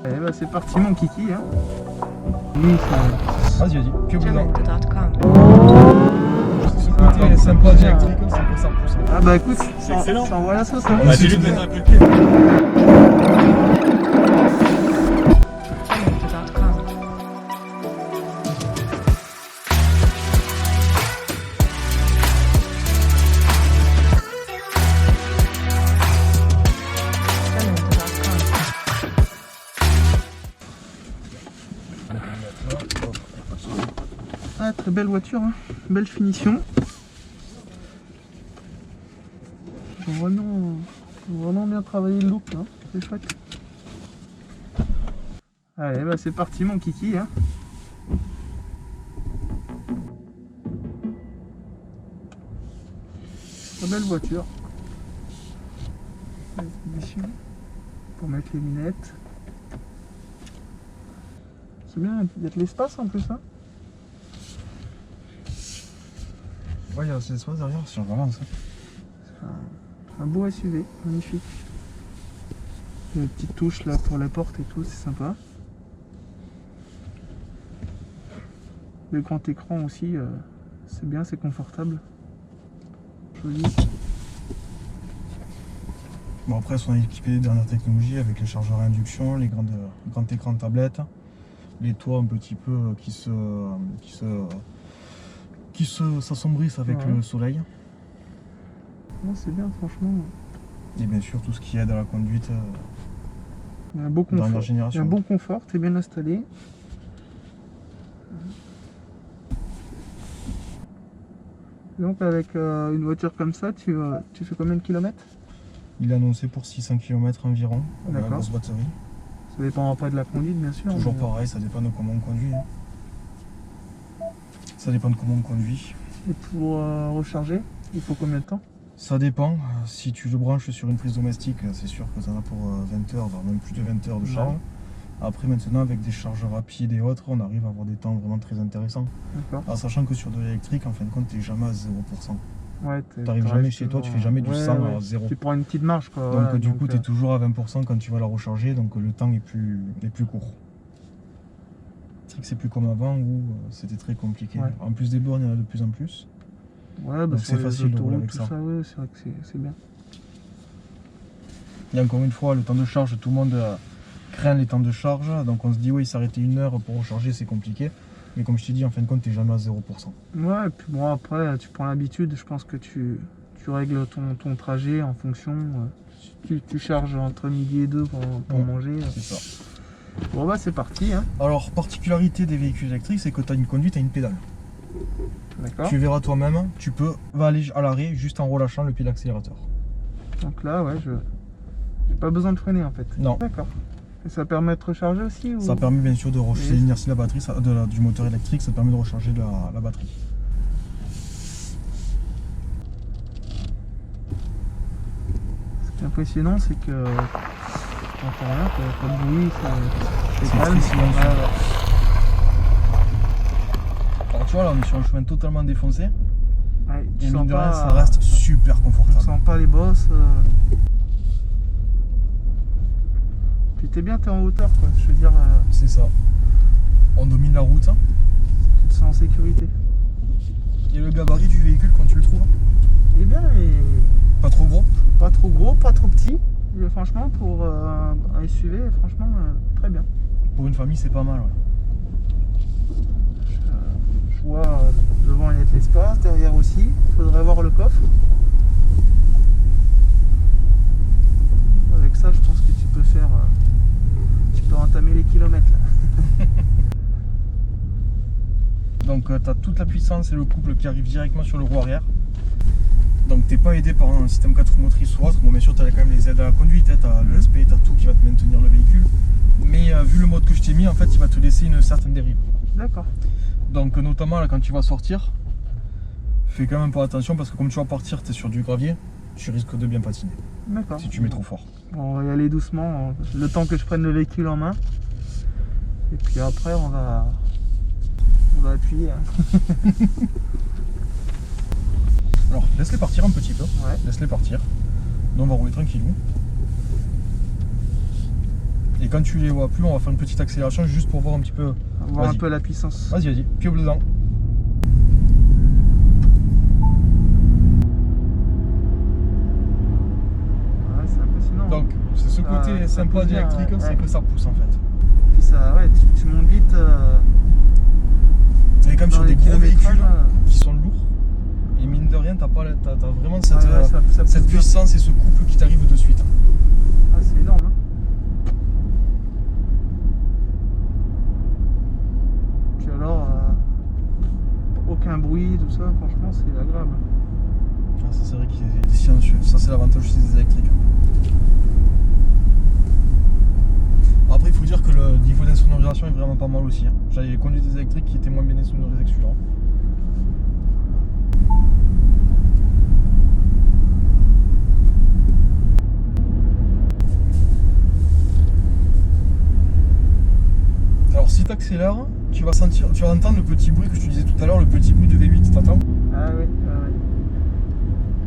Eh bah c'est parti mon kiki hein. Oui, Vas-y, que vous en. Jamendo.com. Ce côté sympa d'électrique, c'est pour ça. Ah bah écoute, C'est excellent. ça envoie la sauce hein. Bah, dis-lui de mettre un coup de pied. Jamendo.com. Jamendo.com. Ah très belle voiture hein. Belle finition. Ils ont vraiment bien travaillé le look hein. C'est chouette. Allez bah c'est parti mon kiki hein. Très belle voiture. Avec l'édition pour mettre les lunettes. C'est bien, il y a de l'espace en plus hein. Ouais, il y a aussi l'espace derrière, c'est vraiment ça. Un beau SUV, magnifique. Il y a une petite touche là pour la porte et tout, c'est sympa. Le grand écran aussi, c'est bien, c'est confortable. Joli. Bon, après, ils sont équipés des dernières technologies avec les chargeurs à induction, les grands écrans de tablette, les toits un petit peu qui s'assombrissent avec Ouais. le soleil. Non, c'est bien, franchement. Et bien sûr, tout ce qui aide à la conduite Il y a un beau confort. dernière Il y a génération. un bon confort, t'es bien installé. Donc avec une voiture comme ça, tu fais combien de kilomètres? Il est annoncé pour 600 km environ, avec la D'accord. grosse batterie. Ça dépend après de la conduite, bien sûr. Toujours mais- pareil, ça dépend de comment on conduit. Hein. Ça dépend de comment on conduit. Et pour recharger, il faut combien de temps? Ça dépend. Si tu le branches sur une prise domestique, c'est sûr que ça en a pour 20 heures, voire même plus de 20 heures de charge. Ouais. Après, maintenant, avec des chargeurs rapides et autres, on arrive à avoir des temps vraiment très intéressants. D'accord. En sachant que sur de l'électrique, en fin de compte, tu n'es jamais à 0%. Ouais, T'arrives jamais chez toi, tu fais jamais du 100 à 0. Tu prends une petite marge quoi. Donc voilà, du coup, tu es toujours à 20% quand tu vas la recharger, donc le temps est plus court. L'électrique, c'est plus comme avant où c'était très compliqué. Ouais. En plus des bornes, il y en a de plus en plus. Ouais, bah Donc sur c'est les facile de rouler autoroutes, avec tout ça. ça, ouais, c'est vrai que c'est bien. Et encore une fois, le temps de charge, tout le monde craint les temps de charge. Donc on se dit, oui, s'arrêter 1 heure pour recharger, c'est compliqué. Mais comme je t'ai dit, en fin de compte, tu n'es jamais à 0%. Ouais, et puis bon, après, tu prends l'habitude, je pense que tu règles ton trajet en fonction. Tu charges entre midi et 2 pour Ouais. manger. C'est ça. Bon, bah, c'est parti, hein. Alors, particularité des véhicules électriques, c'est que tu as une conduite à une pédale. D'accord. Tu verras toi-même, tu peux aller à l'arrêt juste en relâchant le pied d'accélérateur. Donc là, ouais, j'ai pas besoin de freiner en fait. Non. D'accord. Et ça permet de recharger aussi ou... Ça permet bien sûr de recharger Oui. l'inertie de la batterie, du moteur électrique, ça permet de recharger la batterie. Ce qui est impressionnant, c'est que. T'entends rien, pas de bruit, C'est c'est calme. très silencieux. Ouais, ouais. Alors tu vois là, on est sur un chemin totalement défoncé. Ouais, tu Et sens mine de pas, rien, ça reste super on confortable. sent pas les bosses. Puis t'es en hauteur quoi, je veux dire, C'est ça. On domine la route. tu te sens en sécurité. Et le gabarit du véhicule quand tu le trouves, Eh bien, et pas trop gros. pas trop gros, pas trop petit. Et franchement, pour un SUV, franchement, très bien. Pour une famille, c'est pas mal. Ouais. Je vois devant il y a de l'espace, derrière aussi. Il faudrait voir le coffre. Avec ça, je pense que tu peux faire. Tu peux entamer les kilomètres là. Donc tu as toute la puissance et le couple qui arrive directement sur le roue arrière. Donc t'es pas aidé par un système 4 roues motrices ou autre. Bon bien sûr tu as quand même les aides à la conduite, hein, tu as l'ESP, tu as tout qui va te maintenir le véhicule. Mais vu le mode que je t'ai mis, en fait il va te laisser une certaine dérive. D'accord. Donc notamment là, quand tu vas sortir, fais quand même pas attention parce que comme tu vas partir, tu es sur du gravier, tu risques de bien patiner D'accord. si tu mets trop fort. Bon, on va y aller doucement, le temps que je prenne le véhicule en main. Et puis après, on va appuyer. Hein. Alors laisse-les partir un petit peu, Ouais. laisse-les partir. Nous on va rouler tranquillou. Et quand tu les vois plus, on va faire une petite accélération juste pour voir un petit peu. On va voir un Vas-y. peu la puissance. Vas-y, piouf dedans. Ouais, c'est impressionnant. Donc, c'est ce côté ça sympa pousse bien, d'électrique, c'est ouais. que ça pousse en fait. Puis ça, ouais, tu montes vite. Et comme dans sur les des gros kilométrages, véhicules là. qui sont lourds, et mine de rien, t'as vraiment cette, Ouais, ça pousse cette bien. puissance et ce couple qui t'arrive de suite. Ah, c'est énorme. Hein. Puis alors, aucun bruit, tout ça, franchement, c'est agréable. Ah, ça c'est vrai qu'il est silencieux, ça c'est l'avantage aussi des électriques. Après il faut dire que le niveau d'insonorisation est vraiment pas mal aussi. Hein. J'avais conduit des électriques qui étaient moins bien insonorisés que celui-là. Alors si tu accélères, tu vas entendre le petit bruit que je te disais tout à l'heure, le petit bruit de V8, t'entends? Ah oui,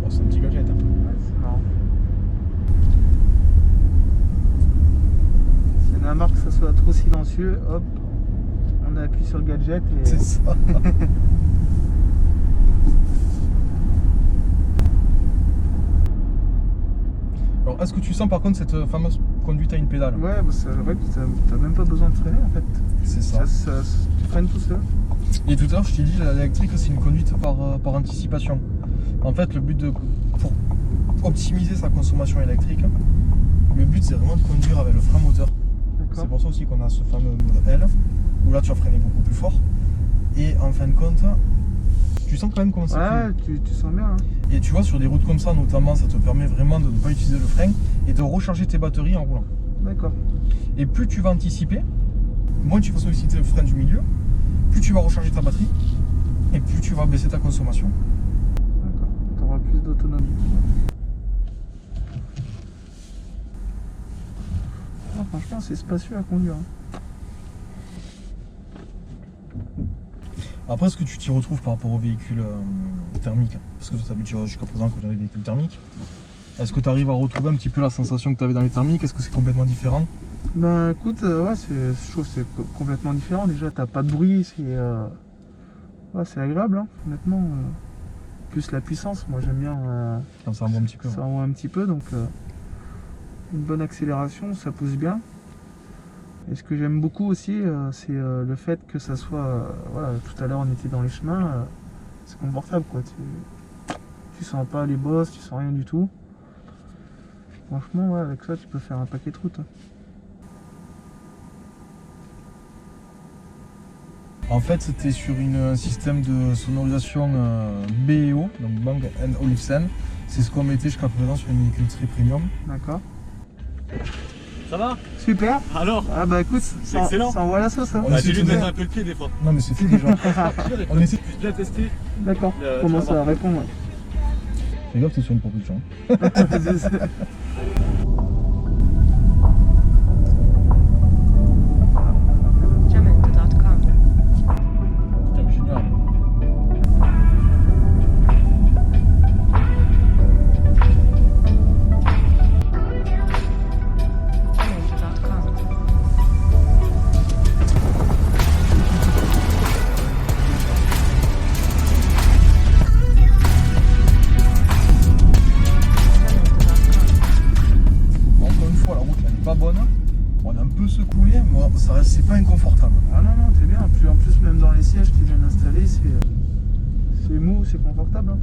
Oh, c'est un petit gadget. Hein. ouais, c'est marrant. Si on a marre que ça soit trop silencieux, hop, on appuie sur le gadget et. C'est ça. Alors, est-ce que tu sens par contre cette fameuse conduite à une pédale? Ouais, bah, ouais, t'as même pas besoin de freiner en fait. C'est ça. Tu freines tout seul. Et tout à l'heure, je t'ai dit, l'électrique, c'est une conduite par anticipation. En fait, le but pour optimiser sa consommation électrique, le but c'est vraiment de conduire avec le frein moteur. C'est D'accord. pour ça aussi qu'on a ce fameux mode L, où là tu vas freiner beaucoup plus fort. Et en fin de compte, tu sens quand même comment c'est Ouais, cool. tu sens bien. Hein. Et tu vois, sur des routes comme ça, notamment, ça te permet vraiment de ne pas utiliser le frein et de recharger tes batteries en roulant. D'accord. Et plus tu vas anticiper, moins tu vas solliciter le frein du milieu, plus tu vas recharger ta batterie et plus tu vas baisser ta consommation. D'accord. T'auras plus d'autonomie. Ah, franchement, c'est spacieux à conduire. Hein. Après, est-ce que tu t'y retrouves par rapport aux véhicules thermiques? Parce que tu t'habitues jusqu'à présent quand des véhicules thermiques. Est-ce que tu arrives à retrouver un petit peu la sensation que tu avais dans les thermiques? Est-ce que c'est complètement différent? Ben écoute, ouais, je trouve que c'est complètement différent. Déjà, t'as pas de bruit, ouais, c'est agréable, hein, honnêtement. Plus la puissance, moi j'aime bien. Comme ça envoie un petit peu. Ça envoie un petit peu, donc une bonne accélération, ça pousse bien. Et ce que j'aime beaucoup aussi, c'est le fait que ça soit. Voilà, tout à l'heure on était dans les chemins, c'est confortable quoi. Tu sens pas les bosses, tu sens rien du tout. Franchement, ouais, avec ça tu peux faire un paquet de routes. Hein. En fait, c'était sur un système de sonorisation BO, donc Bang & Olufsen. C'est ce qu'on mettait jusqu'à présent sur une véhicule très premium. D'accord. Ça va? Super. Alors? Ah bah écoute, C'est excellent. Ça envoie la sauce. Hein. On Bah, essaie j'ai de dû mettre faire. un peu le pied des fois. Non mais c'est fait déjà. On essaie. J'ai déjà testé. D'accord. Tu Commence vas voir. à répondre. Fais gaffe, t'es sur une propulsion. Jamendo.com. Putain, mais génial. Jamendo.com. Encore une fois, la route elle est pas bonne. On est un peu secoué, mais ça reste, c'est pas inconfortable. Ah non, non, t'es bien. Puis en plus, même dans les sièges, t'es bien installé. C'est mou, c'est confortable. Hein.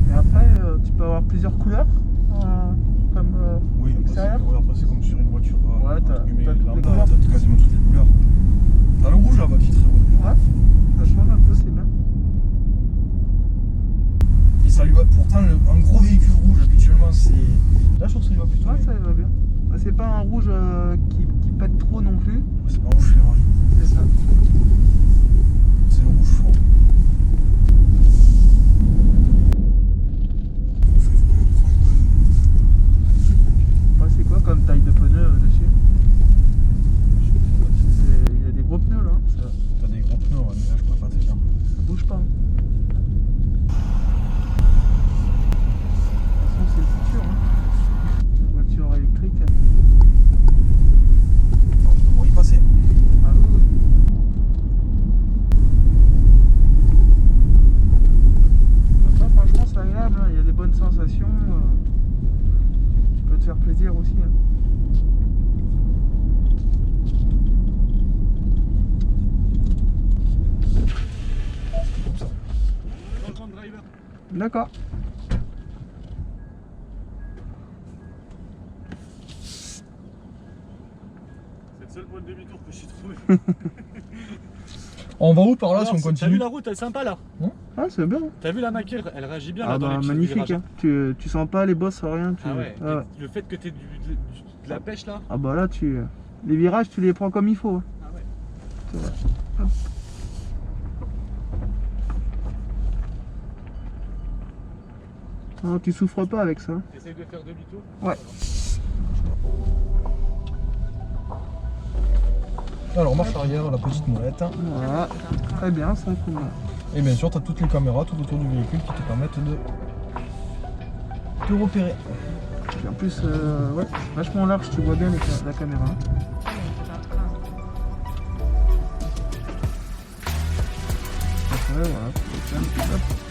Et après, tu peux avoir plusieurs couleurs. Comme Oui, extérieur. après c'est comme sur une voiture Ouais, t'as entre guillemets, toutes les lambda, couleurs. t'as quasiment toutes les couleurs. T'as le rouge là-bas qui est très beau. Ouais, ça change un peu, c'est bien. Et ça lui va, pourtant un gros véhicule rouge habituellement c'est. Là je trouve que ça lui va plutôt Ouais, bien. ça va bien. Bah, c'est pas un rouge qui pète trop non plus. C'est pas un rouge Ferrari, C'est ça. c'est le rouge fort. Ouais, c'est quoi comme taille de pneu dessus? Il y a des gros pneus là. Ça T'as des gros pneus, ouais, mais là je pourrais pas te dire. bouge pas. Hein. De toute façon, c'est le futur. Hein. faire plaisir aussi. Hein. Changement de driver. D'accord. C'est le seul point de demi-tour que j'ai trouvé. On va où par là Alors, si on T'as vu continue? la route, elle est sympa là. Ah, c'est bien. T'as vu la maquille, elle réagit bien là Ah dans les bah petits magnifique. virages. Hein. Tu sens pas les bosses, rien. Tu... Ah ouais, Ah ouais. le fait que t'aies de la pêche là. Ah bah là, les virages, tu les prends comme il faut. Hein. Ah ouais. C'est vrai. Hop. Non, tu souffres pas avec ça. Essaye de faire demi-tour. Ouais. Alors marche arrière, la petite molette. Voilà. Très bien, sans problème. Et bien sûr, tu as toutes les caméras tout autour du véhicule qui te permettent de te repérer. Et en plus, ouais, vachement large, tu vois bien la caméra. Jamendo.com. Après, voilà, tu peux faire un petit hop.